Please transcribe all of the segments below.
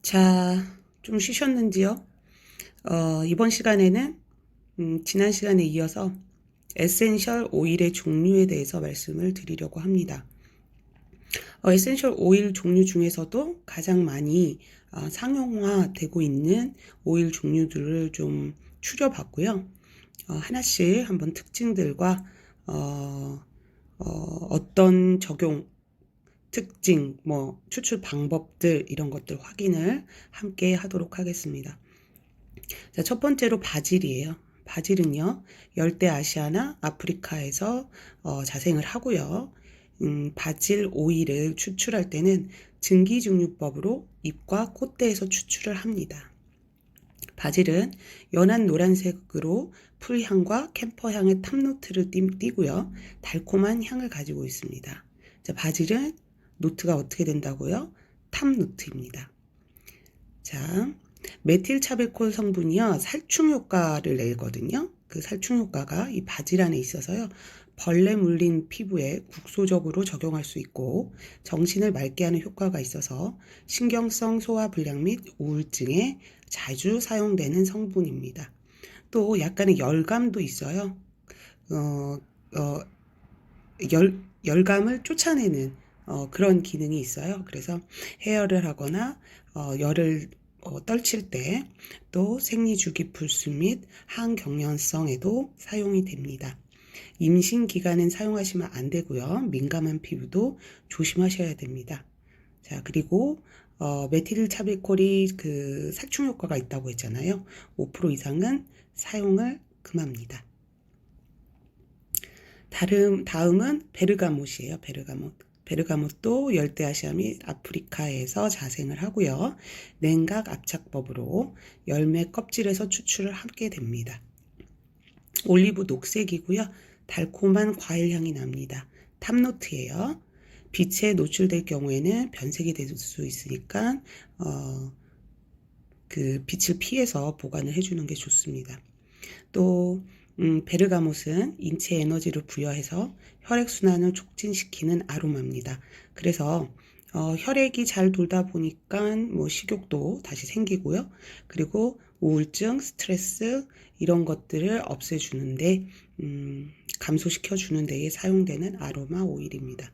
자, 좀 쉬셨는지요? 이번 시간에는 지난 시간에 이어서 에센셜 오일의 종류에 대해서 말씀을 드리려고 합니다. 에센셜 오일 종류 중에서도 가장 많이 상용화되고 있는 오일 종류들을 좀 추려봤고요. 하나씩 한번 특징들과 어떤 적용 특징, 추출 방법들 이런 것들 확인을 함께 하도록 하겠습니다. 자, 첫 번째로 바질이에요. 바질은요, 열대아시아나 아프리카에서 자생을 하고요. 바질 오일을 추출할 때는 증기증류법으로 잎과 콧대에서 추출을 합니다. 바질은 연한 노란색으로 풀향과 캠퍼향의 탑노트를 띠고요. 달콤한 향을 가지고 있습니다. 자, 바질은 노트가 어떻게 된다고요? 탑노트입니다. 자, 메틸차베콜 성분이요, 살충 효과를 내거든요. 그 살충 효과가 이 바질 안에 있어서요, 벌레 물린 피부에 국소적으로 적용할 수 있고 정신을 맑게 하는 효과가 있어서 신경성 소화불량 및 우울증에 자주 사용되는 성분입니다. 또 약간의 열감도 있어요. 어, 어, 열감을 쫓아내는 그런 기능이 있어요. 그래서 해열을 하거나 열을 떨칠 때, 또 생리주기 불수 및 항경련성에도 사용이 됩니다. 임신 기간엔 사용하시면 안 되고요. 민감한 피부도 조심하셔야 됩니다. 자, 그리고 메틸차베콜이 그 살충 효과가 있다고 했잖아요. 5% 이상은 사용을 금합니다. 다음은 베르가못이에요. 베르가못도 열대아시아 및 아프리카에서 자생을 하고요. 냉각 압착법으로 열매 껍질에서 추출을 하게 됩니다. 올리브 녹색이고요. 달콤한 과일 향이 납니다. 탑노트예요. 빛에 노출될 경우에는 변색이 될 수 있으니까 그 빛을 피해서 보관을 해주는 게 좋습니다. 또 베르가못은 인체 에너지를 부여해서 혈액순환을 촉진시키는 아로마입니다. 그래서 혈액이 잘 돌다 보니까 식욕도 다시 생기고요. 그리고 우울증, 스트레스 이런 것들을 없애주는데 감소시켜주는 데에 사용되는 아로마 오일입니다.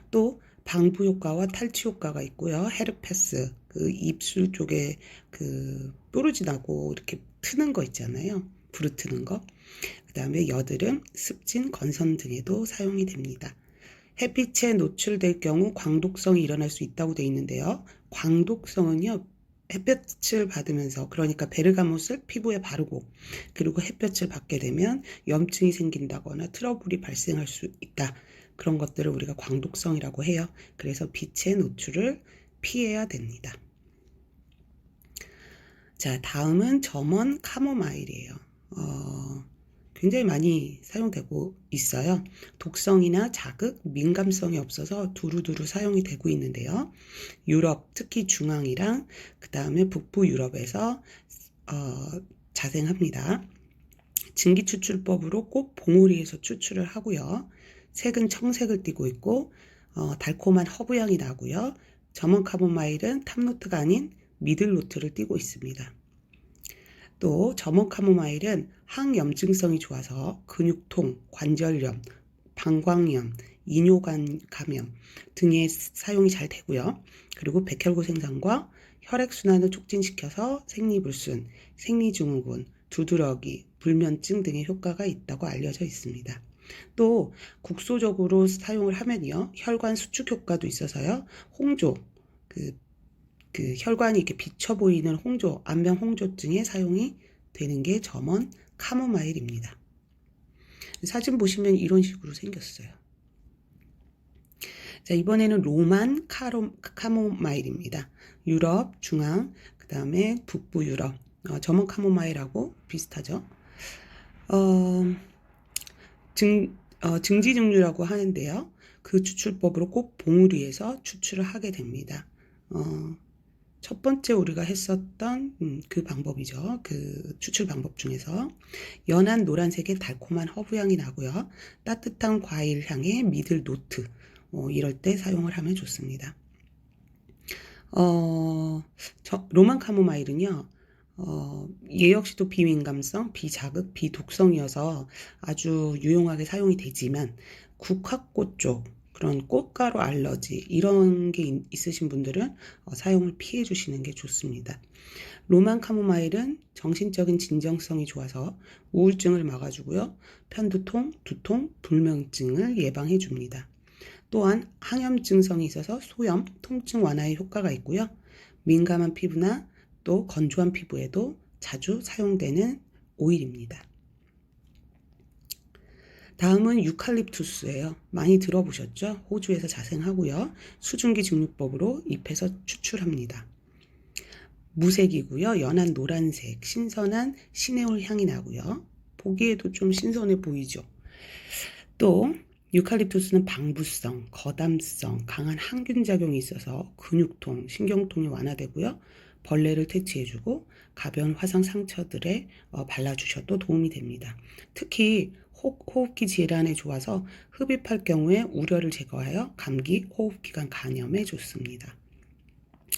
또 방부 효과와 탈취 효과가 있고요. 헤르페스, 그 입술 쪽에 그 뾰루지 나고 이렇게 트는 거 있잖아요. 부르트는 거. 그 다음에 여드름, 습진, 건선 등에도 사용이 됩니다. 햇빛에 노출될 경우 광독성이 일어날 수 있다고 되어 있는데요. 광독성은요, 햇볕을 받으면서, 그러니까 베르가못을 피부에 바르고 그리고 햇볕을 받게 되면 염증이 생긴다거나 트러블이 발생할 수 있다. 그런 것들을 우리가 광독성이라고 해요. 그래서 빛의 노출을 피해야 됩니다. 자, 다음은 점원 카모마일이에요. 굉장히 많이 사용되고 있어요. 독성이나 자극, 민감성이 없어서 두루두루 사용이 되고 있는데요. 유럽, 특히 중앙이랑 그 다음에 북부 유럽에서 자생합니다. 증기추출법으로 꼭 봉우리에서 추출을 하고요. 색은 청색을 띠고 있고 달콤한 허브향이 나고요. 점원 카모마일은 탑노트가 아닌 미들노트를 띠고 있습니다. 또 점원 카모마일은 항염증성이 좋아서 근육통, 관절염, 방광염, 이뇨관 감염 등에 사용이 잘 되고요. 그리고 백혈구생산과 혈액순환을 촉진시켜서 생리불순, 생리증후군, 두드러기, 불면증 등의 효과가 있다고 알려져 있습니다. 또 국소적으로 사용을 하면요, 혈관 수축 효과도 있어서요, 홍조, 그 혈관이 이렇게 비쳐 보이는 홍조, 안면 홍조증에 사용이 되는 게 점원 카모마일입니다. 사진 보시면 이런 식으로 생겼어요. 자, 이번에는 로만 카모마일입니다. 유럽, 중앙, 그 다음에 북부 유럽, 점원 카모마일하고 비슷하죠. 증지증류라고 하는데요. 그 추출법으로 꼭 봉우리에서 추출을 하게 됩니다. 첫 번째 우리가 했었던 그 방법이죠. 그 추출 방법 중에서 연한 노란색의 달콤한 허브향이 나고요. 따뜻한 과일 향의 미들 노트, 이럴 때 사용을 하면 좋습니다. 로만 카모마일은요, 얘 역시도 비민감성, 비자극, 비독성이어서 아주 유용하게 사용이 되지만 국화꽃 쪽 그런 꽃가루 알러지 이런 게 있으신 분들은 사용을 피해 주시는 게 좋습니다. 로만 카모마일은 정신적인 진정성이 좋아서 우울증을 막아주고요. 편두통, 두통, 불면증을 예방해 줍니다. 또한 항염 증성이 있어서 소염, 통증 완화에 효과가 있고요. 민감한 피부나 또 건조한 피부에도 자주 사용되는 오일입니다. 다음은 유칼립투스예요. 많이 들어보셨죠? 호주에서 자생하고요. 수증기 증류법으로 잎에서 추출합니다. 무색이고요. 연한 노란색, 신선한 시네올 향이 나고요. 보기에도 좀 신선해 보이죠? 또 유칼립투스는 방부성, 거담성, 강한 항균 작용이 있어서 근육통, 신경통이 완화되고요. 벌레를 퇴치해주고 가벼운 화상 상처들에 발라주셔도 도움이 됩니다. 특히 호흡기 질환에 좋아서 흡입할 경우에 우려를 제거하여 감기, 호흡기관 감염에 좋습니다.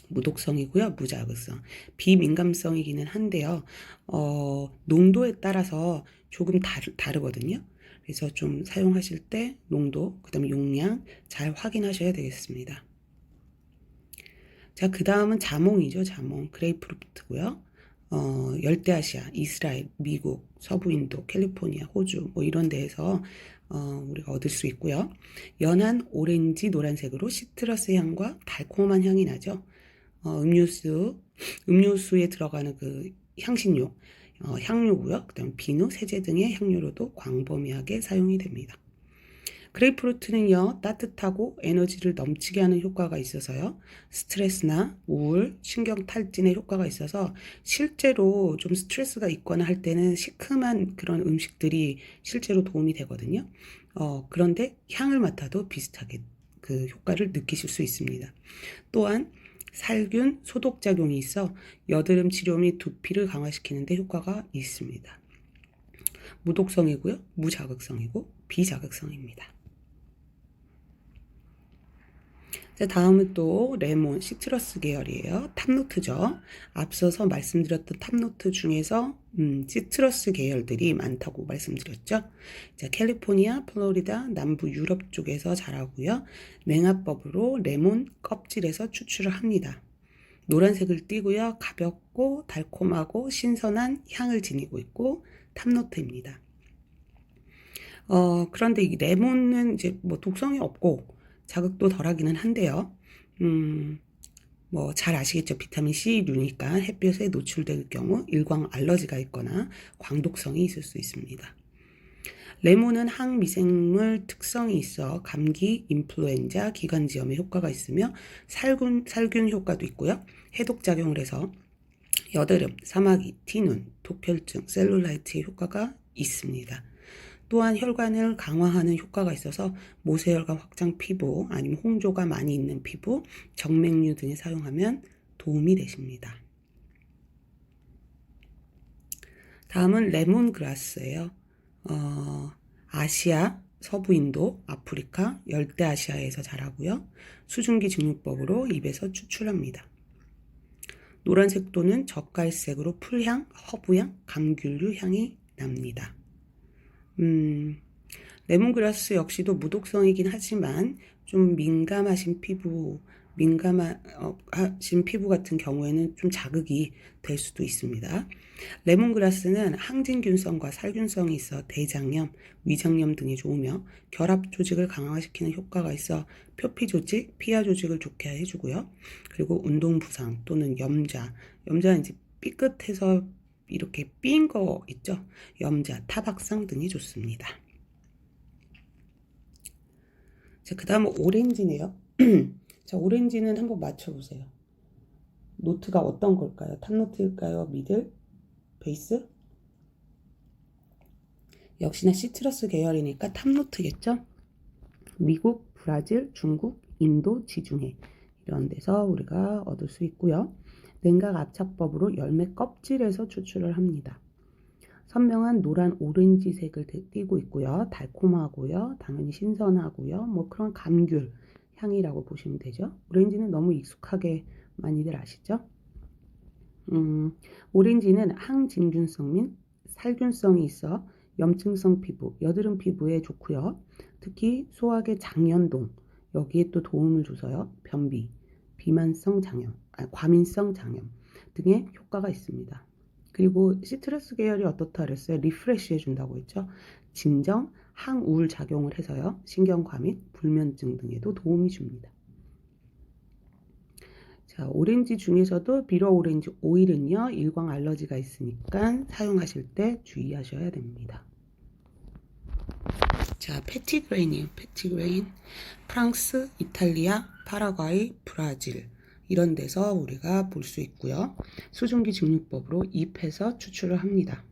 무독성이고요. 무자극성. 비민감성이기는 한데요. 농도에 따라서 조금 다르거든요. 그래서 좀 사용하실 때 농도, 그 다음에 용량 잘 확인하셔야 되겠습니다. 자, 그 다음은 자몽이죠. 자몽. 그레이프루트고요. 열대아시아, 이스라엘, 미국, 서부인도, 캘리포니아, 호주 뭐 이런 데에서 우리가 얻을 수 있고요. 연한 오렌지, 노란색으로 시트러스 향과 달콤한 향이 나죠. 음료수에 들어가는 그 향신료, 향료고요. 그 다음 비누, 세제 등의 향료로도 광범위하게 사용이 됩니다. 그레이프루트는요, 따뜻하고 에너지를 넘치게 하는 효과가 있어서요, 스트레스나 우울, 신경 탈진에 효과가 있어서 실제로 좀 스트레스가 있거나 할 때는 시큼한 그런 음식들이 실제로 도움이 되거든요. 그런데 향을 맡아도 비슷하게 그 효과를 느끼실 수 있습니다. 또한 살균, 소독작용이 있어 여드름 치료 및 두피를 강화시키는 데 효과가 있습니다. 무독성이고요. 무자극성이고 비자극성입니다. 자, 다음은 또 레몬, 시트러스 계열이에요. 탑노트죠. 앞서서 말씀드렸던 탑노트 중에서 시트러스 계열들이 많다고 말씀드렸죠. 자, 캘리포니아, 플로리다, 남부 유럽 쪽에서 자라고요. 냉화법으로 레몬 껍질에서 추출을 합니다. 노란색을 띠고요. 가볍고 달콤하고 신선한 향을 지니고 있고 탑노트입니다. 그런데 이 레몬은 이제 뭐 독성이 없고 자극도 덜하기는 한데요. 뭐 잘 아시겠죠? 비타민 C류니까 햇볕에 노출될 경우 일광 알러지가 있거나 광독성이 있을 수 있습니다. 레몬은 항미생물 특성이 있어 감기, 인플루엔자, 기관지염에 효과가 있으며 살균 효과도 있고요. 해독작용을 해서 여드름, 사마귀, 티눈, 독혈증, 셀룰라이트의 효과가 있습니다. 또한 혈관을 강화하는 효과가 있어서 모세혈관 확장 피부 아니면 홍조가 많이 있는 피부, 정맥류 등에 사용하면 도움이 되십니다. 다음은 레몬그라스예요. 아시아, 서부인도, 아프리카, 열대아시아에서 자라고요. 수증기 증류법으로 입에서 추출합니다. 노란색 또는 젓갈색으로 풀향, 허브향, 감귤류 향이 납니다. 레몬그라스 역시도 무독성이긴 하지만 좀 민감하신 피부 같은 경우에는 좀 자극이 될 수도 있습니다. 레몬그라스는 항진균성과 살균성이 있어 대장염, 위장염 등에 좋으며 결합 조직을 강화시키는 효과가 있어 표피 조직, 피하 조직을 좋게 해주고요. 그리고 운동 부상 또는 염자는 이제 삐끗해서 이렇게 삔 거 있죠? 염자, 타박상 등이 좋습니다. 자, 그 다음은 오렌지네요. 자, 오렌지는 한번 맞춰보세요. 노트가 어떤 걸까요? 탑노트일까요? 미들? 베이스? 역시나 시트러스 계열이니까 탑노트겠죠? 미국, 브라질, 중국, 인도, 지중해 이런 데서 우리가 얻을 수 있고요. 냉각 압착법으로 열매 껍질에서 추출을 합니다. 선명한 노란 오렌지색을 띠고 있고요. 달콤하고요. 당연히 신선하고요. 뭐 그런 감귤 향이라고 보시면 되죠. 오렌지는 너무 익숙하게 많이들 아시죠? 오렌지는 항진균성 및 살균성이 있어 염증성 피부, 여드름 피부에 좋고요. 특히 소화계 장연동, 여기에 또 도움을 줘서요. 변비, 비만성 장염, 과민성 장염 등의 효과가 있습니다. 그리고 시트러스 계열이 어떻다 그랬어요? 리프레시 해준다고 했죠. 진정, 항우울 작용을 해서요. 신경과 및 불면증 등에도 도움이 줍니다. 자, 오렌지 중에서도 비러 오렌지 오일은요, 일광 알러지가 있으니까 사용하실 때 주의하셔야 됩니다. 자, 패티그레인이에요. 패티그레인. 프랑스, 이탈리아, 파라과이, 브라질 이런 데서 우리가 볼 수 있고요. 수증기 증류법으로 잎에서 추출을 합니다.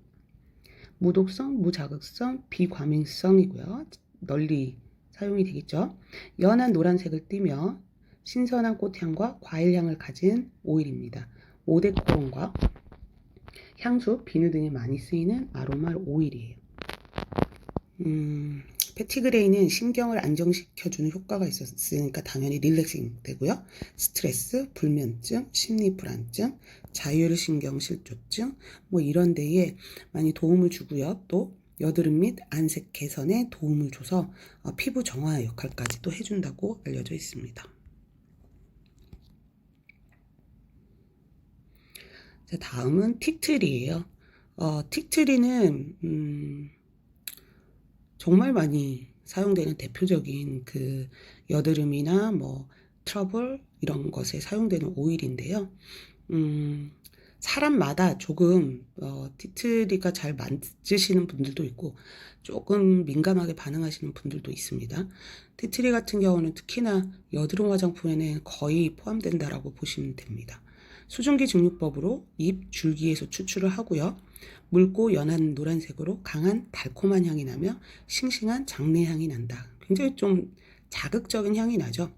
무독성, 무자극성, 비과민성이고요. 널리 사용이 되겠죠. 연한 노란색을 띠며 신선한 꽃향과 과일향을 가진 오일입니다. 오데코론과 향수, 비누 등에 많이 쓰이는 아로마 오일이에요. 패티그레이는 신경을 안정시켜주는 효과가 있었으니까 당연히 릴렉싱 되고요. 스트레스, 불면증, 심리불안증, 자율신경실조증 뭐 이런 데에 많이 도움을 주고요. 또 여드름 및 안색 개선에 도움을 줘서 피부 정화 역할까지도 해준다고 알려져 있습니다. 자, 다음은 티트리예요. 티트리는 정말 많이 사용되는 대표적인 그 여드름이나 뭐 트러블 이런 것에 사용되는 오일인데요. 사람마다 조금 티트리가 잘 맞으시는 분들도 있고 조금 민감하게 반응하시는 분들도 있습니다. 티트리 같은 경우는 특히나 여드름 화장품에는 거의 포함된다라고 보시면 됩니다. 수증기 증류법으로 잎 줄기에서 추출을 하고요. 묽고 연한 노란색으로 강한 달콤한 향이 나며 싱싱한 장내 향이 난다. 굉장히 좀 자극적인 향이 나죠.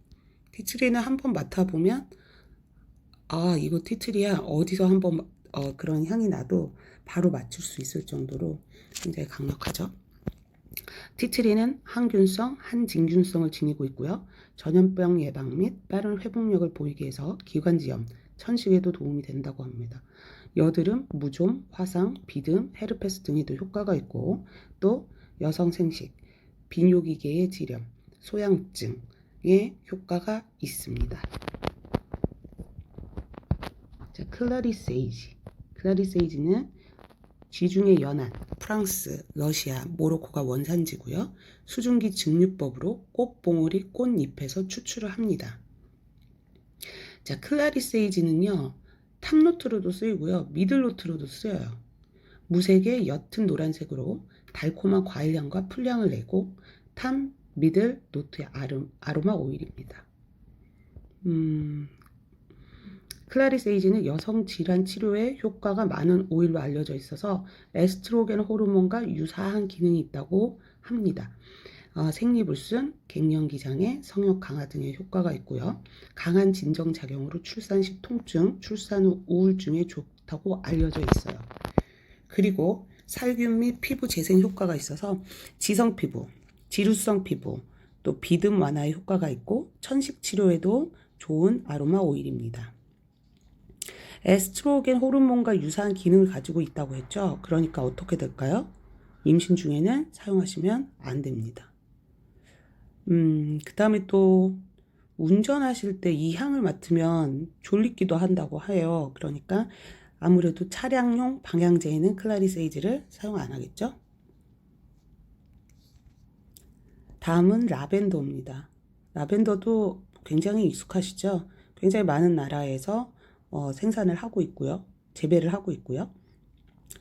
티트리는 한번 맡아보면 이거 티트리야 어디서 한번 그런 향이 나도 바로 맞출 수 있을 정도로 굉장히 강력하죠. 티트리는 항균성, 항진균성을 지니고 있고요. 전염병 예방 및 빠른 회복력을 보이게 해서 기관지염, 천식에도 도움이 된다고 합니다. 여드름, 무좀, 화상, 비듬, 헤르페스 등에도 효과가 있고 또 여성 생식, 비뇨기계의 질염, 소양증에 효과가 있습니다. 자, 클라리세이지. 클라리세이지는 지중해 연안, 프랑스, 러시아, 모로코가 원산지고요. 수증기 증류법으로 꽃봉오리 꽃잎에서 추출을 합니다. 자, 클라리세이지는요. 탑노트로도 쓰이고요. 미들노트로도 쓰여요. 무색의 옅은 노란색으로 달콤한 과일향과 풀향을 내고 탑, 미들, 노트의 아로마 오일입니다. 클라리세이지는 여성 질환 치료에 효과가 많은 오일로 알려져 있어서 에스트로겐 호르몬과 유사한 기능이 있다고 합니다. 생리불순, 갱년기 장애, 성욕 강화 등의 효과가 있고요. 강한 진정작용으로 출산식 통증, 출산 후 우울증에 좋다고 알려져 있어요. 그리고 살균 및 피부 재생 효과가 있어서 지성 피부, 지루성 피부, 또 비듬 완화에 효과가 있고 천식 치료에도 좋은 아로마 오일입니다. 에스트로겐 호르몬과 유사한 기능을 가지고 있다고 했죠. 그러니까 어떻게 될까요? 임신 중에는 사용하시면 안 됩니다. 그 다음에 또 운전하실 때 이 향을 맡으면 졸리기도 한다고 해요. 그러니까 아무래도 차량용 방향제에는 클라리세이지를 사용 안 하겠죠. 다음은 라벤더입니다. 라벤더도 굉장히 익숙하시죠. 굉장히 많은 나라에서 생산을 하고 있고요. 재배를 하고 있고요.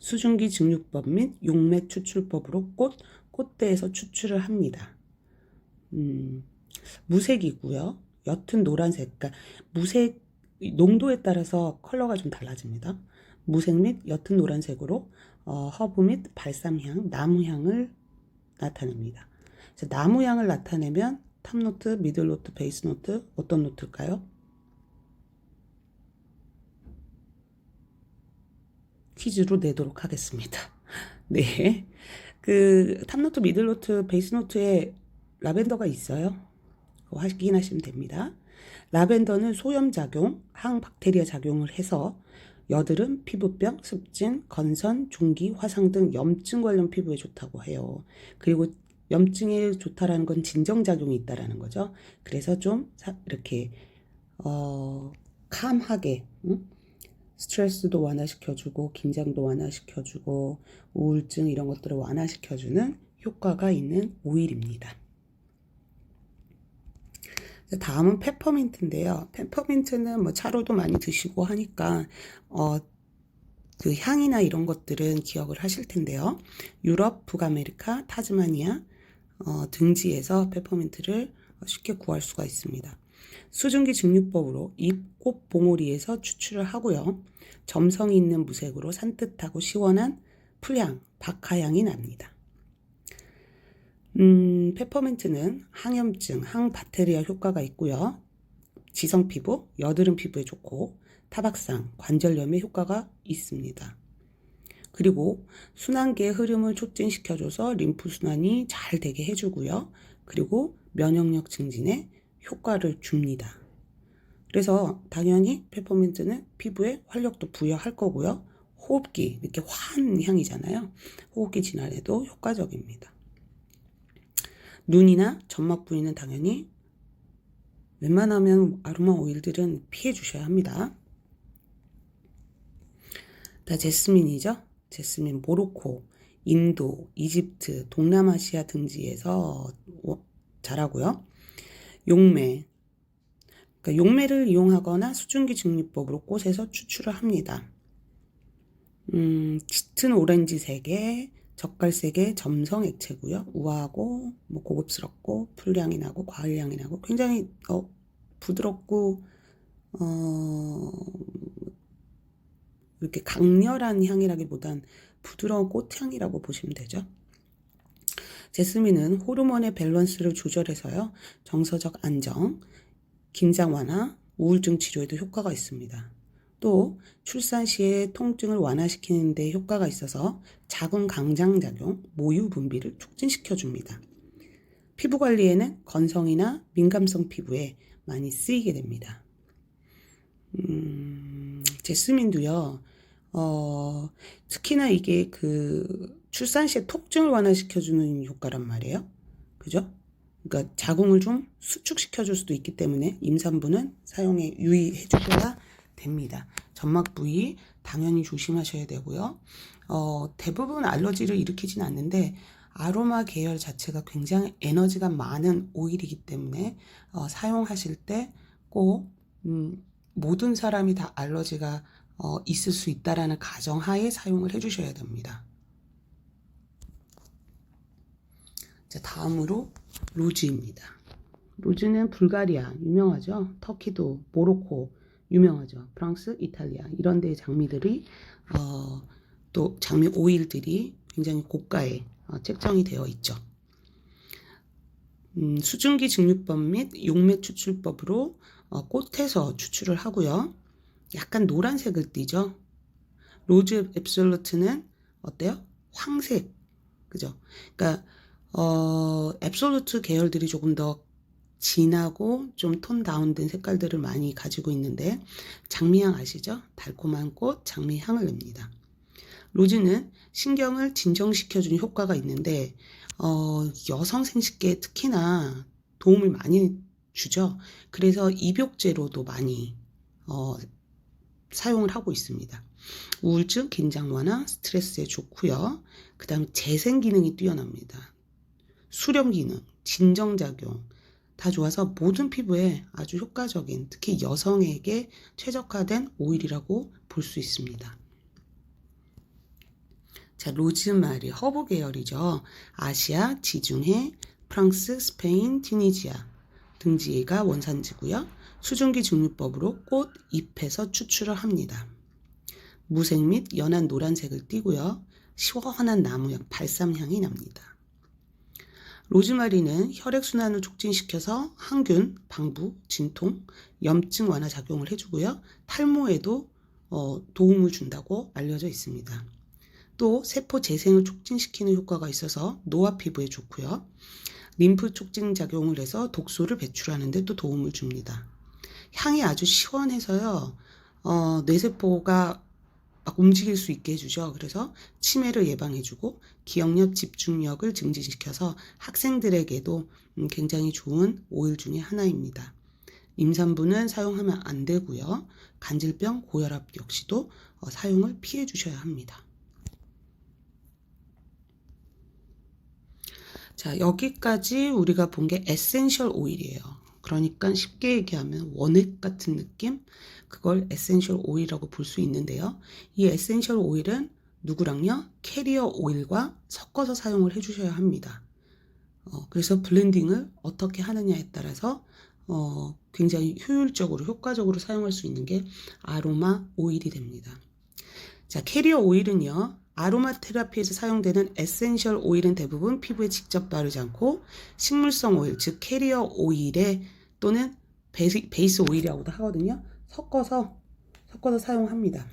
수증기 증류법 및 용매 추출법으로 꽃대에서 추출을 합니다. 무색이고요. 옅은 노란색, 그러니까 무색 농도에 따라서 컬러가 좀 달라집니다. 무색 및 옅은 노란색으로 허브 및 발삼향, 나무향을 나타냅니다. 나무향을 나타내면 탑노트, 미들노트, 베이스노트 어떤 노트일까요? 퀴즈로 내도록 하겠습니다. 네, 그 탑노트, 미들노트, 베이스노트에 라벤더가 있어요. 확인하시면 됩니다. 라벤더는 소염작용, 항박테리아 작용을 해서 여드름, 피부병, 습진, 건선, 종기, 화상 등 염증 관련 피부에 좋다고 해요. 그리고 염증에 좋다라는 건 진정작용이 있다라는 거죠. 그래서 좀 이렇게 캄하게 스트레스도 완화시켜주고 긴장도 완화시켜주고 우울증 이런 것들을 완화시켜주는 효과가 있는 오일입니다. 다음은 페퍼민트인데요. 페퍼민트는 뭐 차로도 많이 드시고 하니까 그 향이나 이런 것들은 기억을 하실 텐데요. 유럽, 북아메리카, 타즈마니아 등지에서 페퍼민트를 쉽게 구할 수가 있습니다. 수증기 증류법으로 잎, 꽃, 봉오리에서 추출을 하고요. 점성이 있는 무색으로 산뜻하고 시원한 풀향, 박하향이 납니다. 페퍼민트는 항염증, 항박테리아 효과가 있고요. 지성 피부, 여드름 피부에 좋고 타박상, 관절염에 효과가 있습니다. 그리고 순환계의 흐름을 촉진시켜줘서 림프순환이 잘 되게 해주고요. 그리고 면역력 증진에 효과를 줍니다. 그래서 당연히 페퍼민트는 피부에 활력도 부여할 거고요. 호흡기, 이렇게 환 향이잖아요. 호흡기 진환에도 효과적입니다. 눈이나 점막 부위는 당연히 웬만하면 아로마 오일들은 피해 주셔야 합니다. 다 제스민이죠. 제스민 모로코, 인도, 이집트, 동남아시아 등지에서 자라고요. 용매, 그러니까 용매를 이용하거나 수증기 증류법으로 꽃에서 추출을 합니다. 짙은 오렌지색의 젓갈색의 점성 액체고요. 우아하고 뭐 고급스럽고 풀향이 나고 과일향이 나고 굉장히 부드럽고 이렇게 강렬한 향이라기보단 부드러운 꽃향이라고 보시면 되죠. 제스민은 호르몬의 밸런스를 조절해서요. 정서적 안정, 긴장 완화, 우울증 치료에도 효과가 있습니다. 또 출산 시에 통증을 완화시키는 데 효과가 있어서 자궁 강장작용, 모유 분비를 촉진시켜줍니다. 피부 관리에는 건성이나 민감성 피부에 많이 쓰이게 됩니다. 제스민도요. 특히나 이게 그 출산 시에 통증을 완화시켜주는 효과란 말이에요. 그죠? 그러니까 자궁을 좀 수축시켜줄 수도 있기 때문에 임산부는 사용에 유의해 주셔야 됩니다. 점막 부위 당연히 조심하셔야 되고요. 대부분 알러지를 일으키진 않는데 아로마 계열 자체가 굉장히 에너지가 많은 오일이기 때문에 사용하실 때 꼭 모든 사람이 다 알러지가 있을 수 있다라는 가정하에 사용을 해주셔야 됩니다. 자, 다음으로 로즈입니다. 로즈는 불가리아 유명하죠. 터키도 모로코 유명하죠. 프랑스, 이탈리아 이런 데의 장미들이 또 장미 오일들이 굉장히 고가에 책정이 되어 있죠. 수증기 증류법 및 용매 추출법으로 꽃에서 추출을 하고요. 약간 노란색을 띠죠. 로즈 앱솔루트는 어때요? 황색, 그죠? 그러니까 앱솔루트 계열들이 조금 더 진하고 좀 톤 다운된 색깔들을 많이 가지고 있는데 장미향 아시죠? 달콤한 꽃 장미향을 냅니다. 로즈는 신경을 진정시켜주는 효과가 있는데 여성 생식기에 특히나 도움을 많이 주죠. 그래서 입욕제로도 많이 사용을 하고 있습니다. 우울증, 긴장 완화, 스트레스에 좋고요. 그 다음 재생 기능이 뛰어납니다. 수렴 기능, 진정작용 다 좋아서 모든 피부에 아주 효과적인, 특히 여성에게 최적화된 오일이라고 볼 수 있습니다. 자, 로즈마리 허브 계열이죠. 아시아, 지중해, 프랑스, 스페인, 튀니지아 등지가 원산지고요. 수증기 증류법으로 꽃 잎에서 추출을 합니다. 무색 및 연한 노란색을 띠고요. 시원한 나무향, 발삼향이 납니다. 로즈마리는 혈액순환을 촉진시켜서 항균, 방부, 진통, 염증 완화 작용을 해주고요. 탈모에도 도움을 준다고 알려져 있습니다. 또 세포 재생을 촉진시키는 효과가 있어서 노화 피부에 좋고요. 림프 촉진 작용을 해서 독소를 배출하는 데 또 도움을 줍니다. 향이 아주 시원해서요. 뇌세포가 막 움직일 수 있게 해주죠. 그래서 치매를 예방해주고 기억력, 집중력을 증진시켜서 학생들에게도 굉장히 좋은 오일 중에 하나입니다. 임산부는 사용하면 안 되고요. 간질병, 고혈압 역시도 사용을 피해 주셔야 합니다. 자, 여기까지 우리가 본 게 에센셜 오일이에요. 그러니까 쉽게 얘기하면 원액 같은 느낌? 그걸 에센셜 오일이라고 볼 수 있는데요. 이 에센셜 오일은 누구랑요? 캐리어 오일과 섞어서 사용을 해주셔야 합니다. 그래서 블렌딩을 어떻게 하느냐에 따라서 굉장히 효율적으로, 효과적으로 사용할 수 있는 게 아로마 오일이 됩니다. 자, 캐리어 오일은요. 아로마 테라피에서 사용되는 에센셜 오일은 대부분 피부에 직접 바르지 않고 식물성 오일, 즉 캐리어 오일에 또는 베이스 오일이라고도 하거든요. 섞어서 사용합니다.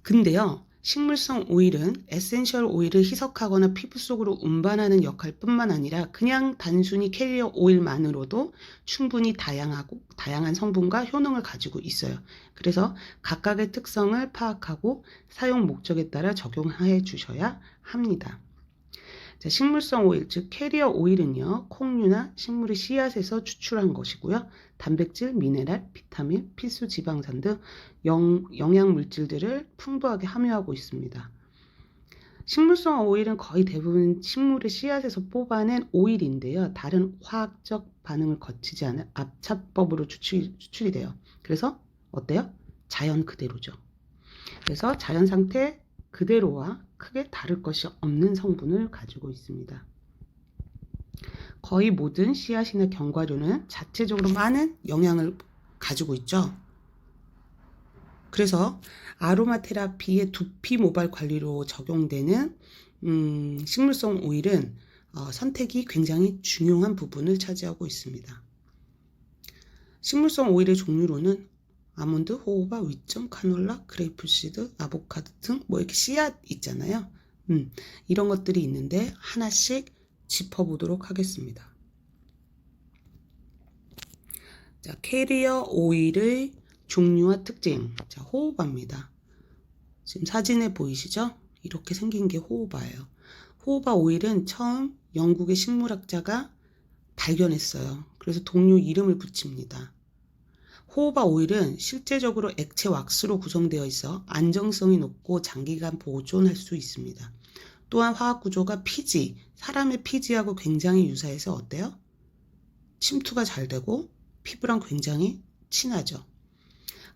근데요. 식물성 오일은 에센셜 오일을 희석하거나 피부 속으로 운반하는 역할뿐만 아니라 그냥 단순히 캐리어 오일만으로도 충분히 다양한 성분과 효능을 가지고 있어요. 그래서 각각의 특성을 파악하고 사용 목적에 따라 적용해 주셔야 합니다. 자, 식물성 오일, 즉 캐리어 오일은요. 콩류나 식물의 씨앗에서 추출한 것이고요. 단백질, 미네랄, 비타민, 필수 지방산 등 영양 물질들을 풍부하게 함유하고 있습니다. 식물성 오일은 거의 대부분 식물의 씨앗에서 뽑아낸 오일인데요. 다른 화학적 반응을 거치지 않은 압착법으로 추출이 돼요. 그래서 어때요? 자연 그대로죠. 그래서 자연 상태 그대로와 크게 다를 것이 없는 성분을 가지고 있습니다. 거의 모든 씨앗이나 견과류는 자체적으로 많은 영양을 가지고 있죠. 그래서 아로마 테라피의 두피 모발 관리로 적용되는 식물성 오일은 선택이 굉장히 중요한 부분을 차지하고 있습니다. 식물성 오일의 종류로는 아몬드, 호호바, 위점, 카놀라, 그레이프시드, 아보카도 등 이렇게 씨앗 있잖아요. 이런 것들이 있는데 하나씩 짚어보도록 하겠습니다. 자, 캐리어 오일의 종류와 특징. 자, 호호바입니다. 지금 사진에 보이시죠? 이렇게 생긴 게 호호바예요. 호호바 오일은 처음 영국의 식물학자가 발견했어요. 그래서 동료 이름을 붙입니다. 호호바 오일은 실제적으로 액체 왁스로 구성되어 있어 안정성이 높고 장기간 보존할 수 있습니다. 또한 화학 구조가 피지, 사람의 피지하고 굉장히 유사해서 어때요? 침투가 잘 되고 피부랑 굉장히 친하죠.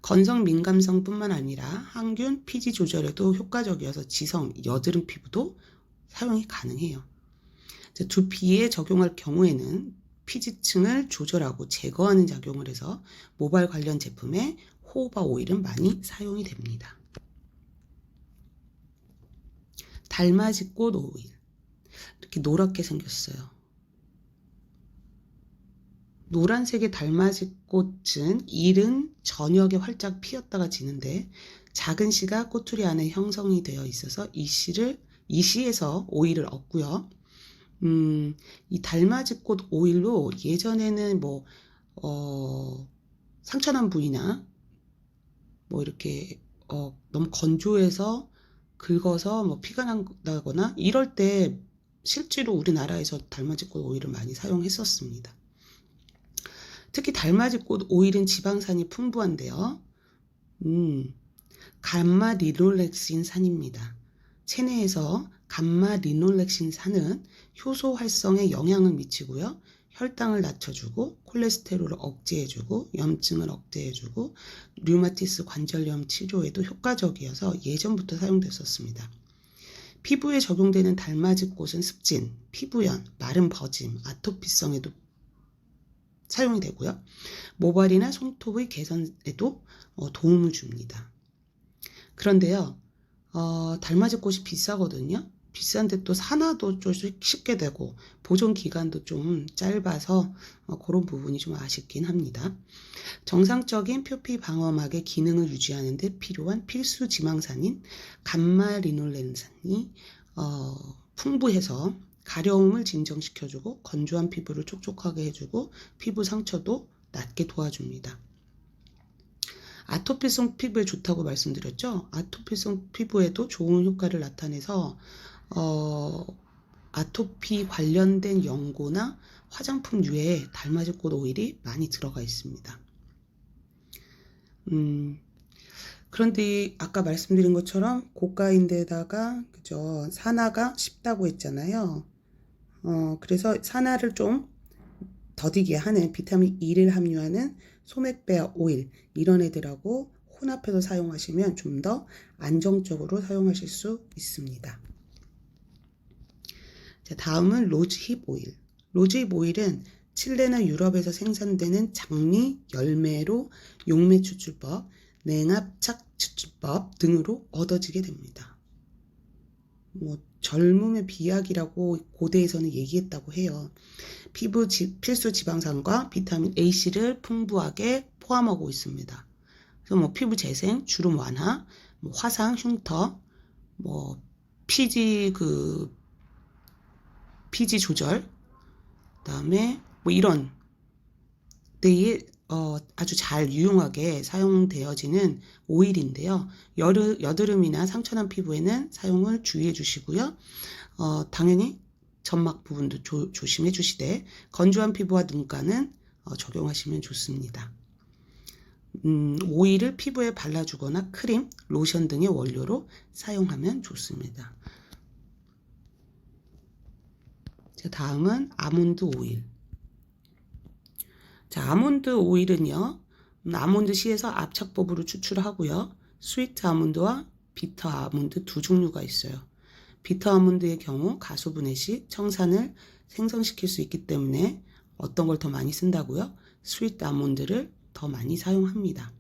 건성 민감성뿐만 아니라 항균, 피지 조절에도 효과적이어서 지성, 여드름 피부도 사용이 가능해요. 두피에 적용할 경우에는 피지층을 조절하고 제거하는 작용을 해서 모발 관련 제품에 호호바 오일은 많이 사용이 됩니다. 달맞이꽃 오일. 이렇게 노랗게 생겼어요. 노란색의 달맞이꽃은 이른 저녁에 활짝 피었다가 지는데 작은 씨가 꼬투리 안에 형성이 되어 있어서 이 씨에서 오일을 얻고요. 이 달맞이꽃 오일로 예전에는 상처난 부위나 이렇게 너무 건조해서 긁어서 피가 난다거나 이럴 때 실제로 우리나라에서 달맞이꽃 오일을 많이 사용했었습니다. 특히 달맞이꽃 오일은 지방산이 풍부한데요. 감마리놀렉신 산입니다. 체내에서 감마리놀렉신 산은 효소 활성에 영향을 미치고요. 혈당을 낮춰주고 콜레스테롤을 억제해주고 염증을 억제해주고 류마티스 관절염 치료에도 효과적이어서 예전부터 사용됐었습니다. 피부에 적용되는 달맞이꽃은 습진, 피부연, 마른 버짐, 아토피성에도 사용이 되고요. 모발이나 손톱의 개선에도 도움을 줍니다. 그런데요, 달맞이꽃이 비싸거든요. 비싼데 또 산화도 좀 쉽게 되고 보존 기간도 좀 짧아서 그런 부분이 좀 아쉽긴 합니다. 정상적인 표피 방어막의 기능을 유지하는 데 필요한 필수 지방산인 감마리놀렌산이 풍부해서 가려움을 진정시켜주고 건조한 피부를 촉촉하게 해주고 피부 상처도 낫게 도와줍니다. 아토피성 피부에 좋다고 말씀드렸죠? 아토피성 피부에도 좋은 효과를 나타내서 아토피 관련된 연고나 화장품류에 달맞이꽃 오일이 많이 들어가 있습니다. 그런데 아까 말씀드린 것처럼 고가인데다가 그죠? 산화가 쉽다고 했잖아요. 그래서 산화를 좀 더디게 하는 비타민 E를 함유하는 소맥배아 오일 이런 애들하고 혼합해서 사용하시면 좀 더 안정적으로 사용하실 수 있습니다. 자, 다음은 로즈힙 오일. 로즈힙 오일은 칠레나 유럽에서 생산되는 장미, 열매로 용매 추출법, 냉압착 추출법 등으로 얻어지게 됩니다. 젊음의 비약이라고 고대에서는 얘기했다고 해요. 필수 지방산과 비타민 A씨를 풍부하게 포함하고 있습니다. 그래서 피부 재생, 주름 완화, 화상, 흉터, 피지 조절, 그다음에 이런 데에 아주 잘 유용하게 사용되어지는 오일인데요. 여드름이나 상처난 피부에는 사용을 주의해 주시고요. 당연히 점막 부분도 조심해 주시되 건조한 피부와 눈가는 적용하시면 좋습니다. 오일을 피부에 발라주거나 크림, 로션 등의 원료로 사용하면 좋습니다. 자, 다음은 아몬드 오일. 자, 아몬드 오일은요, 아몬드 씨에서 압착법으로 추출하고요. 스위트 아몬드와 비터 아몬드 두 종류가 있어요. 비터 아몬드의 경우 가수분해 시 청산을 생성시킬 수 있기 때문에 어떤 걸 더 많이 쓴다고요? 스위트 아몬드를 더 많이 사용합니다.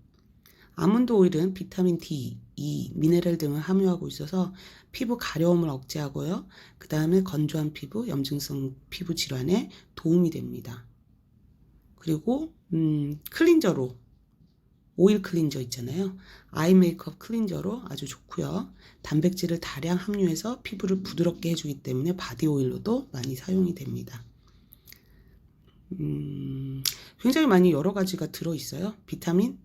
아몬드 오일은 비타민 D, E, 미네랄 등을 함유하고 있어서 피부 가려움을 억제하고요. 그 다음에 건조한 피부, 염증성 피부 질환에 도움이 됩니다. 그리고 클린저로, 오일 클린저 있잖아요. 아이 메이크업 클린저로 아주 좋고요. 단백질을 다량 함유해서 피부를 부드럽게 해주기 때문에 바디 오일로도 많이 사용이 됩니다. 굉장히 많이 여러 가지가 들어있어요. 비타민,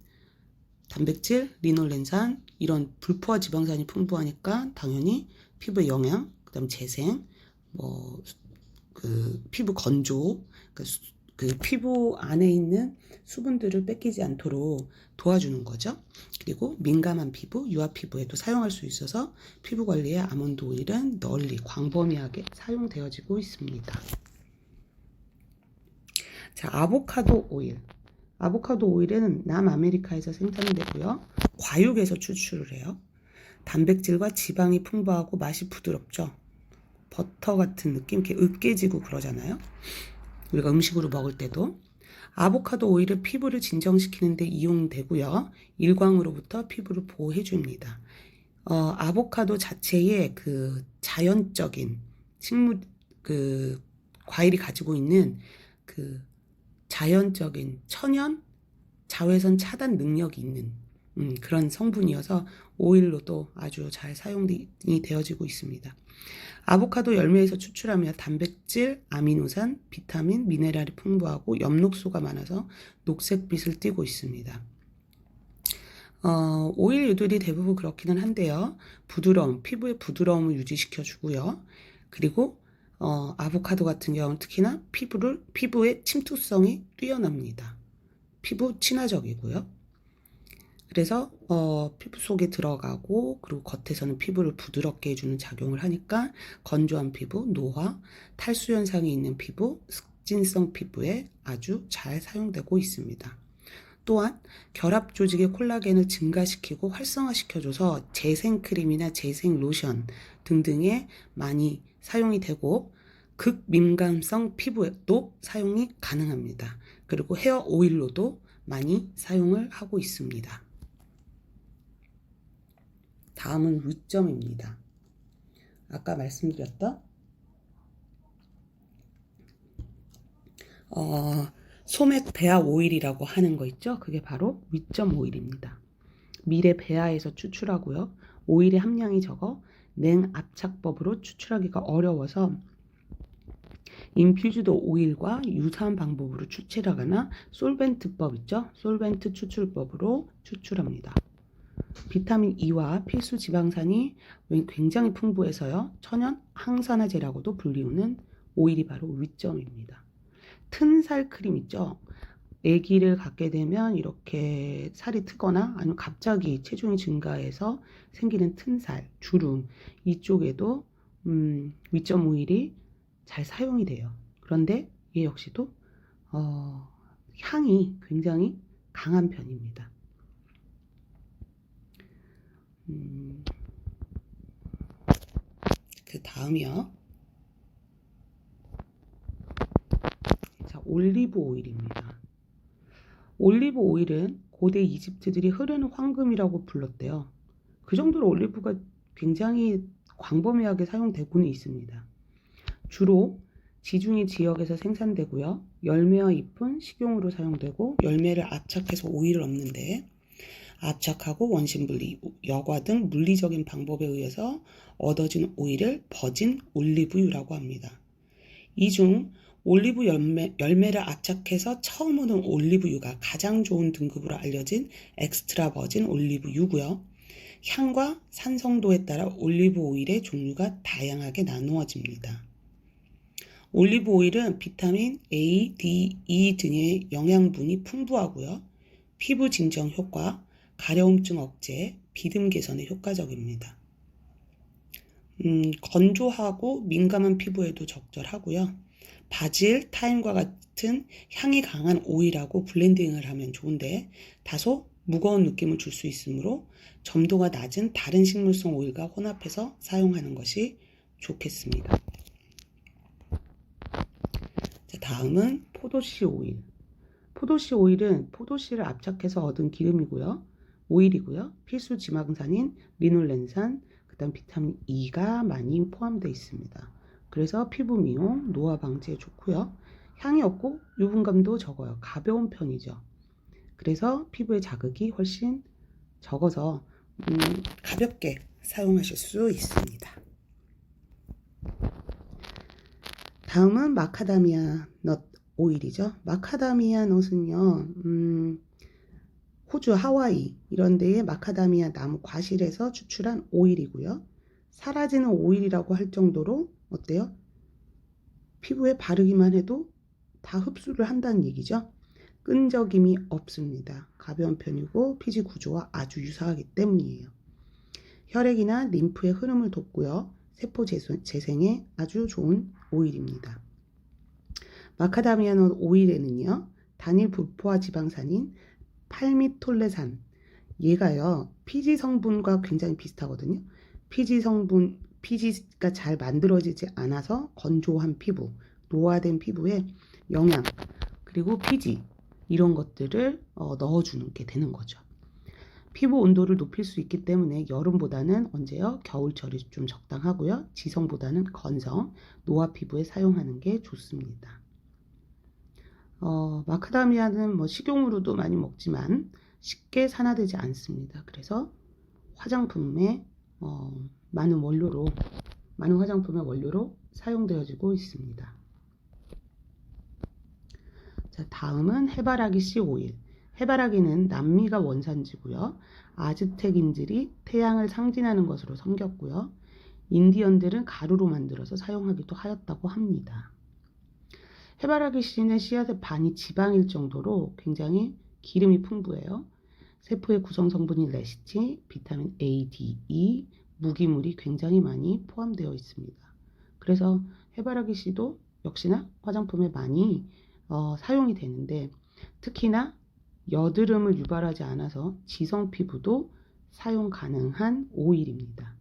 단백질, 리놀렌산 이런 불포화 지방산이 풍부하니까 당연히 피부에 영양, 그다음 재생, 피부 건조, 그 피부 안에 있는 수분들을 뺏기지 않도록 도와주는 거죠. 그리고 민감한 피부, 유아 피부에도 사용할 수 있어서 피부 관리에 아몬드 오일은 널리 광범위하게 사용되어지고 있습니다. 자, 아보카도 오일. 아보카도 오일은 남아메리카에서 생산되고요. 과육에서 추출을 해요. 단백질과 지방이 풍부하고 맛이 부드럽죠. 버터 같은 느낌, 이렇게 으깨지고 그러잖아요. 우리가 음식으로 먹을 때도. 아보카도 오일은 피부를 진정시키는 데 이용되고요. 일광으로부터 피부를 보호해 줍니다. 아보카도 자체의 그 자연적인 과일이 가지고 있는 그 자연적인 천연 자외선 차단 능력이 있는 그런 성분이어서 오일로도 아주 잘 사용이 되어지고 있습니다. 아보카도 열매에서 추출하며 단백질, 아미노산, 비타민, 미네랄이 풍부하고 엽록소가 많아서 녹색빛을 띠고 있습니다. 오일류들이 대부분 그렇기는 한데요. 피부의 부드러움을 유지시켜주고요. 그리고 아보카도 같은 경우는 특히나 피부의 침투성이 뛰어납니다. 피부 친화적이고요. 그래서 피부 속에 들어가고 그리고 겉에서는 피부를 부드럽게 해주는 작용을 하니까 건조한 피부, 노화, 탈수 현상이 있는 피부, 습진성 피부에 아주 잘 사용되고 있습니다. 또한 결합 조직의 콜라겐을 증가시키고 활성화시켜줘서 재생크림이나 재생로션 등등에 많이 사용이 되고 극민감성 피부에도 사용이 가능합니다. 그리고 헤어 오일로도 많이 사용을 하고 있습니다. 다음은 위점입니다. 아까 말씀드렸던 소맥 배아 오일이라고 하는 거 있죠? 그게 바로 위점 오일입니다. 밀의 배아에서 추출하고요. 오일의 함량이 적어 냉압착법으로 추출하기가 어려워서 인퓨즈드 오일과 유사한 방법으로 추출하거나 솔벤트법 있죠? 솔벤트 추출법으로 추출합니다. 비타민 E와 필수 지방산이 굉장히 풍부해서요. 천연 항산화제라고도 불리우는 오일이 바로 위점입니다. 튼살 크림 있죠? 아기를 갖게 되면 이렇게 살이 트거나 아니면 갑자기 체중이 증가해서 생기는 튼살, 주름 이쪽에도 위점 오일이 잘 사용이 돼요. 그런데 얘 역시도 향이 굉장히 강한 편입니다. 그 다음이요. 자, 올리브 오일입니다. 올리브 오일은 고대 이집트들이 흐르는 황금이라고 불렀대요. 그 정도로 올리브가 굉장히 광범위하게 사용되고는 있습니다. 주로 지중해 지역에서 생산되고요. 열매와 잎은 식용으로 사용되고 열매를 압착해서 오일을 얻는데 압착하고 원심분리, 여과 등 물리적인 방법에 의해서 얻어진 오일을 버진 올리브유라고 합니다. 이 중 올리브 열매를 압착해서 처음 얻은 올리브유가 가장 좋은 등급으로 알려진 엑스트라 버진 올리브유고요. 향과 산성도에 따라 올리브 오일의 종류가 다양하게 나누어집니다. 올리브 오일은 비타민 A, D, E 등의 영양분이 풍부하고요. 피부 진정 효과, 가려움증 억제, 비듬 개선에 효과적입니다. 건조하고 민감한 피부에도 적절하고요. 바질, 타임과 같은 향이 강한 오일하고 블렌딩을 하면 좋은데 다소 무거운 느낌을 줄 수 있으므로 점도가 낮은 다른 식물성 오일과 혼합해서 사용하는 것이 좋겠습니다. 자, 다음은 포도씨 오일. 포도씨 오일은 포도씨를 압착해서 얻은 기름이고요. 오일이고요. 필수 지방산인 리놀렌산, 그다음 비타민 E가 많이 포함되어 있습니다. 그래서 피부 미용, 노화 방지에 좋고요. 향이 없고 유분감도 적어요. 가벼운 편이죠. 그래서 피부에 자극이 훨씬 적어서 가볍게 사용하실 수 있습니다. 다음은 마카다미아 넛 오일이죠. 마카다미아 넛은요. 호주, 하와이 이런 데에 마카다미아 나무 과실에서 추출한 오일이고요. 사라지는 오일이라고 할 정도로 어때요? 피부에 바르기만 해도 다 흡수를 한다는 얘기죠. 끈적임이 없습니다. 가벼운 편이고 피지 구조와 아주 유사하기 때문이에요. 혈액이나 림프의 흐름을 돕고요. 세포 재생에 아주 좋은 오일입니다. 마카다미아넛 오일에는요. 단일 불포화 지방산인 팔미톨레산, 얘가요. 피지 성분과 굉장히 비슷하거든요. 피지가 잘 만들어지지 않아서 건조한 피부, 노화된 피부에 영양, 그리고 피지 이런 것들을 넣어주는 게 되는 거죠. 피부 온도를 높일 수 있기 때문에 여름보다는 언제요? 겨울철이 좀 적당하고요. 지성보다는 건성, 노화 피부에 사용하는 게 좋습니다. 마카다미아는 뭐 식용으로도 많이 먹지만 쉽게 산화되지 않습니다. 그래서 화장품의 많은 화장품의 원료로 사용되어지고 있습니다. 자, 다음은 해바라기 씨 오일. 해바라기는 남미가 원산지고요. 아즈텍인들이 태양을 상징하는 것으로 섬겼고요. 인디언들은 가루로 만들어서 사용하기도 하였다고 합니다. 해바라기 씨는 씨앗의 반이 지방일 정도로 굉장히 기름이 풍부해요. 세포의 구성 성분인 레시틴, 비타민 A, D, E, 무기물이 굉장히 많이 포함되어 있습니다. 그래서 해바라기 씨도 역시나 화장품에 많이 사용이 되는데 특히나 여드름을 유발하지 않아서 지성 피부도 사용 가능한 오일입니다.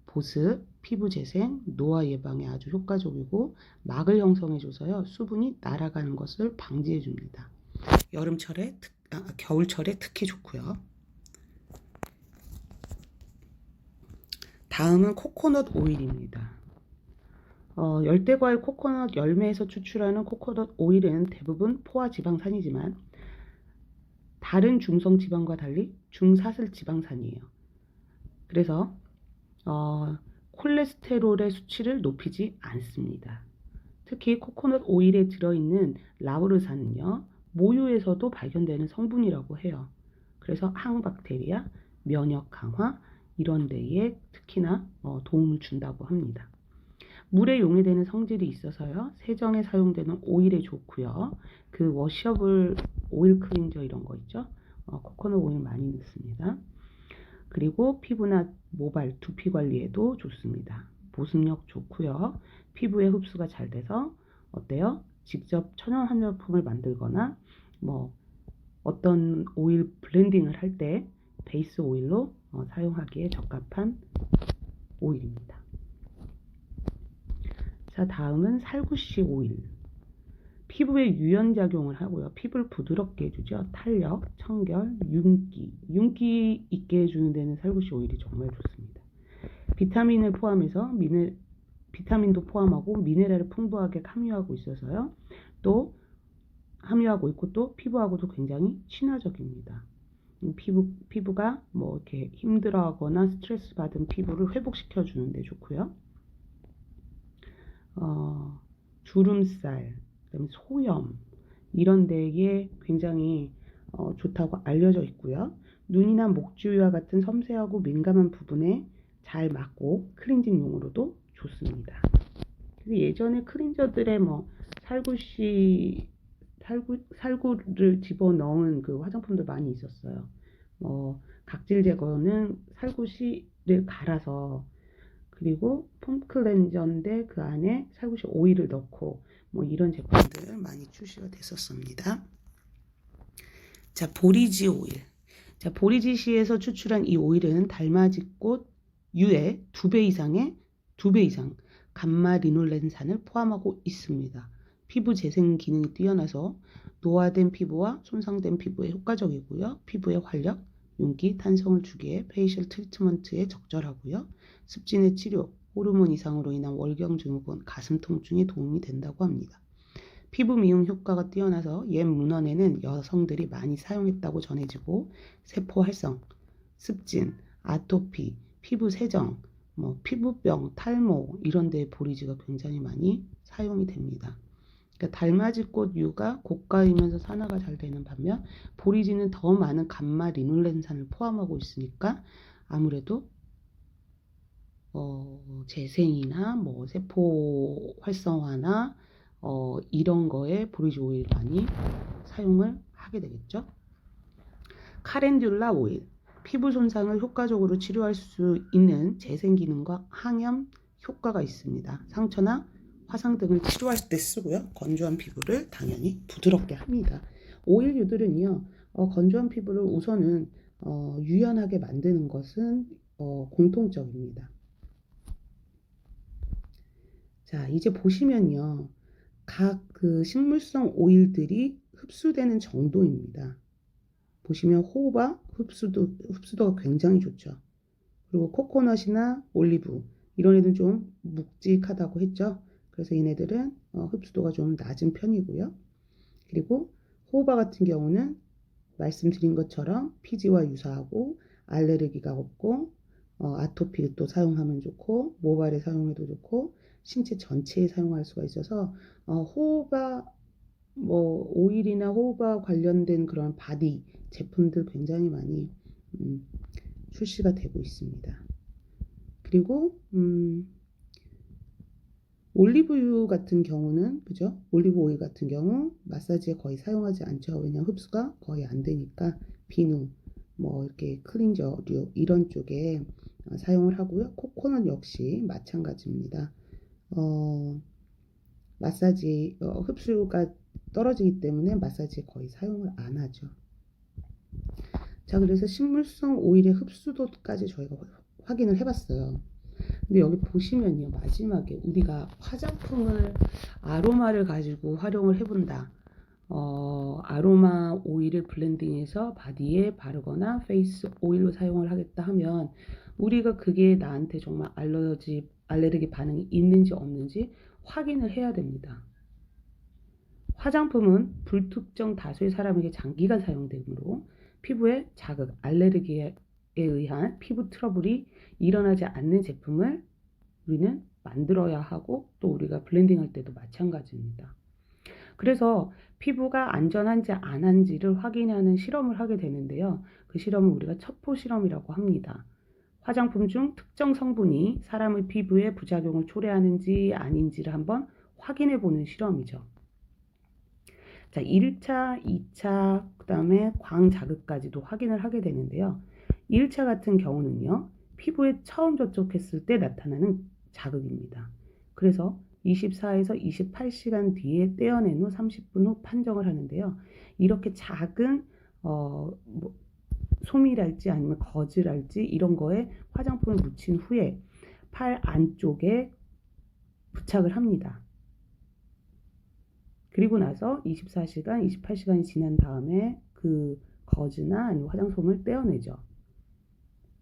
보습, 피부 재생, 노화 예방에 아주 효과적이고 막을 형성해줘서요. 수분이 날아가는 것을 방지해줍니다. 겨울철에 특히 좋고요. 다음은 코코넛 오일입니다. 열대과일 코코넛 열매에서 추출하는 코코넛 오일은 대부분 포화 지방산이지만 다른 중성 지방과 달리 중사슬 지방산이에요. 그래서 콜레스테롤의 수치를 높이지 않습니다. 특히 코코넛 오일에 들어있는 라우르산은요, 모유에서도 발견되는 성분이라고 해요. 그래서 항박테리아, 면역 강화 이런 데에 특히나 도움을 준다고 합니다. 물에 용해되는 성질이 있어서요, 세정에 사용되는 오일에 좋고요. 그 워셔블 오일 클렌저 이런 거 있죠. 코코넛 오일 많이 넣습니다. 그리고 피부나 모발, 두피 관리에도 좋습니다. 보습력 좋고요. 피부에 흡수가 잘 돼서 어때요? 직접 천연 화장품을 만들거나 뭐 어떤 오일 블렌딩을 할 때 베이스 오일로 사용하기에 적합한 오일입니다. 자, 다음은 살구씨 오일. 피부에 유연작용을 하고요. 피부를 부드럽게 해주죠. 탄력, 청결, 윤기 있게 해주는 데는 살구씨 오일이 정말 좋습니다. 비타민을 포함해서 비타민도 포함하고 미네랄을 풍부하게 함유하고 있어서요. 또 함유하고 있고 또 피부하고도 굉장히 친화적입니다. 피부가 뭐 이렇게 힘들어하거나 스트레스 받은 피부를 회복시켜 주는데 좋고요. 주름살, 그다음에 소염 이런 데에 굉장히 좋다고 알려져 있고요. 눈이나 목 주위와 같은 섬세하고 민감한 부분에 잘 맞고 클렌징용으로도 좋습니다. 예전에 클렌저들의 뭐 살구를 집어넣은 그 화장품도 많이 있었어요. 각질 제거는 살구씨를 갈아서, 그리고 폼 클렌저인데 그 안에 살구씨 오일을 넣고 뭐 이런 제품들 많이 출시가 됐었습니다. 자, 보리지 오일. 자, 보리지씨에서 추출한 이 오일은 달맞이꽃 유의 2배 이상 감마 리놀렌산을 포함하고 있습니다. 피부 재생 기능이 뛰어나서 노화된 피부와 손상된 피부에 효과적이고요. 피부의 활력, 윤기, 탄성을 주기에 페이셜 트리트먼트에 적절하고요. 습진의 치료, 호르몬 이상으로 인한 월경 증후군, 가슴 통증에 도움이 된다고 합니다. 피부 미용 효과가 뛰어나서 옛 문헌에는 여성들이 많이 사용했다고 전해지고, 세포 활성, 습진, 아토피, 피부 세정, 피부병, 탈모 이런 데에 보리지가 굉장히 많이 사용이 됩니다. 그러니까 달맞이꽃 유가 고가이면서 산화가 잘 되는 반면 보리지는 더 많은 감마 리놀렌산을 포함하고 있으니까 아무래도 재생이나 뭐 세포 활성화나 이런 거에 보리지 오일 많이 사용을 하게 되겠죠. 카렌듈라 오일. 피부 손상을 효과적으로 치료할 수 있는 재생 기능과 항염 효과가 있습니다. 상처나 화상 등을 치료할 때 쓰고요. 건조한 피부를 당연히 부드럽게 합니다. 오일류들은요, 건조한 피부를 우선은 유연하게 만드는 것은 공통적입니다. 자, 이제 보시면요, 각 그 식물성 오일들이 흡수되는 정도입니다. 보시면 호호바 흡수도가 굉장히 좋죠. 그리고 코코넛이나 올리브 이런 애들은 좀 묵직하다고 했죠. 그래서 얘네들은 흡수도가 좀 낮은 편이고요. 그리고 호호바 같은 경우는 말씀드린 것처럼 피지와 유사하고 알레르기가 없고 아토피도 사용하면 좋고 모발에 사용해도 좋고 신체 전체에 사용할 수가 있어서 호호바 오일이나 호호바 관련된 그런 바디 제품들 굉장히 많이 출시가 되고 있습니다. 그리고 올리브유 같은 경우는, 그죠? 올리브 오일 같은 경우 마사지에 거의 사용하지 않죠. 왜냐하면 흡수가 거의 안 되니까 비누, 이렇게 클렌저류 이런 쪽에 사용을 하고요. 코코넛 역시 마찬가지입니다. 마사지 흡수가 떨어지기 때문에 마사지에 거의 사용을 안 하죠. 자, 그래서 식물성 오일의 흡수도까지 저희가 확인을 해봤어요. 근데 여기 보시면요, 마지막에 우리가 화장품을 아로마를 가지고 활용을 해본다. 아로마 오일을 블렌딩해서 바디에 바르거나 페이스 오일로 사용을 하겠다 하면 우리가 그게 나한테 정말 알레르기 반응이 있는지 없는지 확인을 해야 됩니다. 화장품은 불특정 다수의 사람에게 장기간 사용되므로 피부에 자극, 알레르기에 의한 피부 트러블이 일어나지 않는 제품을 우리는 만들어야 하고 또 우리가 블렌딩할 때도 마찬가지입니다. 그래서 피부가 안전한지 안 한지를 확인하는 실험을 하게 되는데요. 그 실험을 우리가 첩보 실험이라고 합니다. 화장품 중 특정 성분이 사람의 피부에 부작용을 초래하는지 아닌지를 한번 확인해 보는 실험이죠. 자, 1차, 2차, 그 다음에 광자극까지도 확인을 하게 되는데요. 1차 같은 경우는요, 피부에 처음 접촉했을 때 나타나는 자극입니다. 그래서 24에서 28시간 뒤에 떼어낸 후 30분 후 판정을 하는데요. 이렇게 작은 솜이랄지 아니면 거즈랄지 이런 거에 화장품을 묻힌 후에 팔 안쪽에 부착을 합니다. 그리고 나서 24시간, 28시간이 지난 다음에 그 거즈나 아니면 화장솜을 떼어내죠.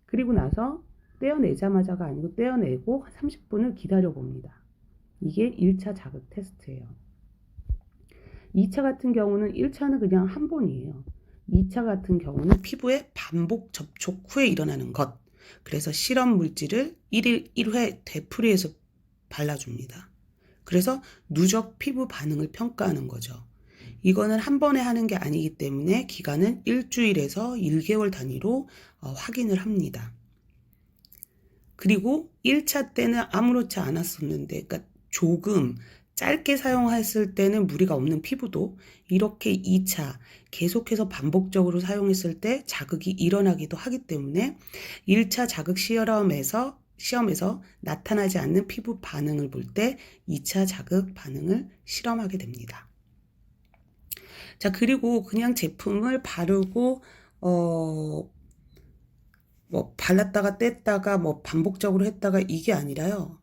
그리고 나서 떼어내자마자가 아니고 떼어내고 30분을 기다려 봅니다. 이게 1차 자극 테스트예요. 2차 같은 경우는 1차는 그냥 한 번이에요. 2차 같은 경우는 피부에 반복 접촉 후에 일어나는 것. 그래서 실험 물질을 1일 1회 되풀이해서 발라줍니다. 그래서 누적 피부 반응을 평가하는 거죠. 이거는 한 번에 하는 게 아니기 때문에 기간은 일주일에서 1개월 단위로 확인을 합니다. 그리고 1차 때는 아무렇지 않았었는데, 그러니까 조금 짧게 사용했을 때는 무리가 없는 피부도 이렇게 2차 계속해서 반복적으로 사용했을 때 자극이 일어나기도 하기 때문에 1차 자극 시험에서 나타나지 않는 피부 반응을 볼 때 2차 자극 반응을 실험하게 됩니다. 자, 그리고 그냥 제품을 바르고 발랐다가 뗐다가 반복적으로 했다가 이게 아니라요.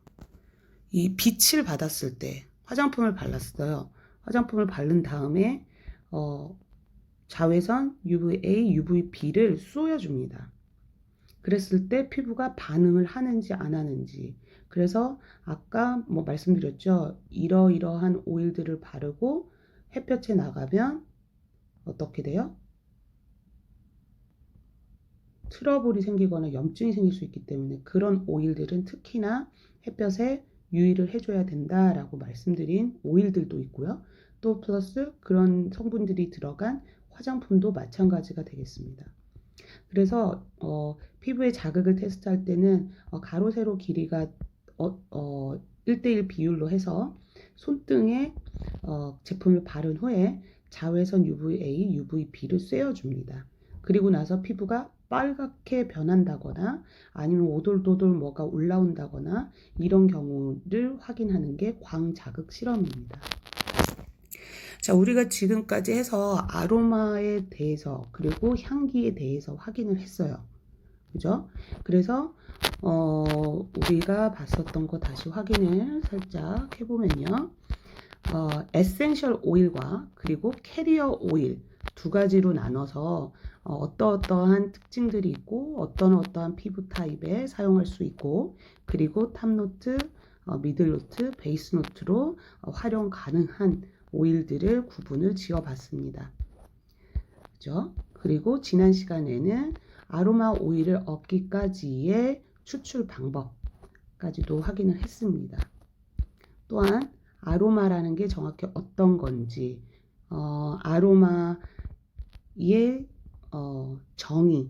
이 빛을 받았을 때 화장품을 발랐어요. 화장품을 바른 다음에 자외선 UVA, UVB를 쏘여줍니다. 그랬을 때 피부가 반응을 하는지 안 하는지. 그래서 아까 말씀드렸죠. 이러이러한 오일들을 바르고 햇볕에 나가면 어떻게 돼요? 트러블이 생기거나 염증이 생길 수 있기 때문에 그런 오일들은 특히나 햇볕에 유의를 해줘야 된다라고 말씀드린 오일들도 있고요. 또 플러스 그런 성분들이 들어간 화장품도 마찬가지가 되겠습니다. 그래서 피부의 자극을 테스트할 때는 가로 세로 길이가 1대1 비율로 해서 손등에 제품을 바른 후에 자외선 UVA, UVB를 쐬어줍니다. 그리고 나서 피부가 빨갛게 변한다거나 아니면 오돌도돌 뭐가 올라온다거나 이런 경우를 확인하는 게 광자극 실험입니다. 자, 우리가 지금까지 해서 아로마에 대해서 그리고 향기에 대해서 확인을 했어요. 그죠? 그래서 우리가 봤었던 거 다시 확인을 살짝 해보면요. 에센셜 오일과 그리고 캐리어 오일 두 가지로 나눠서 어떠한 특징들이 있고 어떠한 피부 타입에 사용할 수 있고 그리고 탑노트, 미들노트, 베이스노트로 활용 가능한 오일들을 구분을 지어 봤습니다. 그죠? 그리고 지난 시간에는 아로마 오일을 얻기까지의 추출 방법까지도 확인을 했습니다. 또한 아로마라는 게 정확히 어떤 건지, 아로마의 정의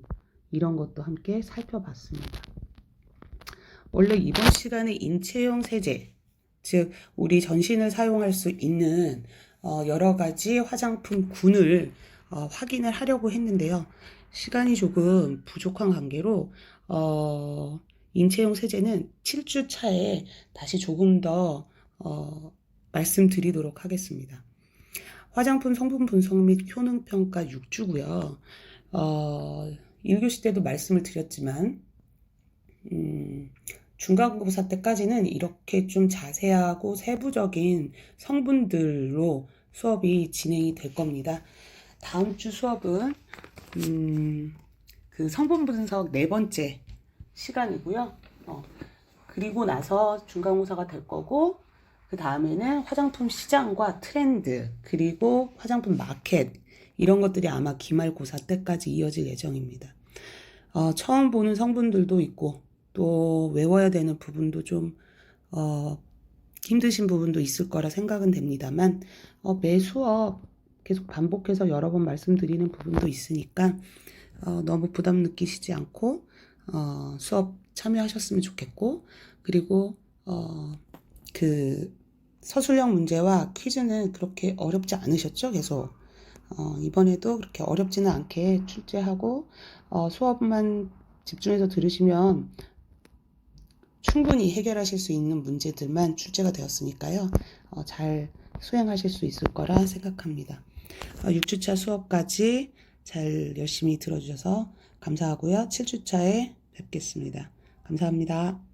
이런 것도 함께 살펴봤습니다. 원래 이번 시간에 인체용 세제, 즉 우리 전신을 사용할 수 있는 여러 가지 화장품 군을 확인을 하려고 했는데요. 시간이 조금 부족한 관계로 인체용 세제는 7주 차에 다시 조금 더 말씀드리도록 하겠습니다. 화장품 성분 분석 및 효능 평가 6주고요. 1교시 때도 말씀을 드렸지만 중간고사 때까지는 이렇게 좀 자세하고 세부적인 성분들로 수업이 진행이 될 겁니다. 다음 주 수업은 그 성분 분석 4번째 시간이고요. 그리고 나서 중간고사가 될 거고 그 다음에는 화장품 시장과 트렌드 그리고 화장품 마켓 이런 것들이 아마 기말고사 때까지 이어질 예정입니다. 처음 보는 성분들도 있고 또 외워야 되는 부분도 좀 힘드신 부분도 있을 거라 생각은 됩니다만 매 수업 계속 반복해서 여러 번 말씀드리는 부분도 있으니까 너무 부담 느끼시지 않고 수업 참여하셨으면 좋겠고, 그리고 그 서술형 문제와 퀴즈는 그렇게 어렵지 않으셨죠? 계속 이번에도 그렇게 어렵지는 않게 출제하고 수업만 집중해서 들으시면 충분히 해결하실 수 있는 문제들만 출제가 되었으니까요. 잘 수행하실 수 있을 거라 생각합니다. 6주차 수업까지 잘 열심히 들어주셔서 감사하고요. 7주차에 뵙겠습니다. 감사합니다.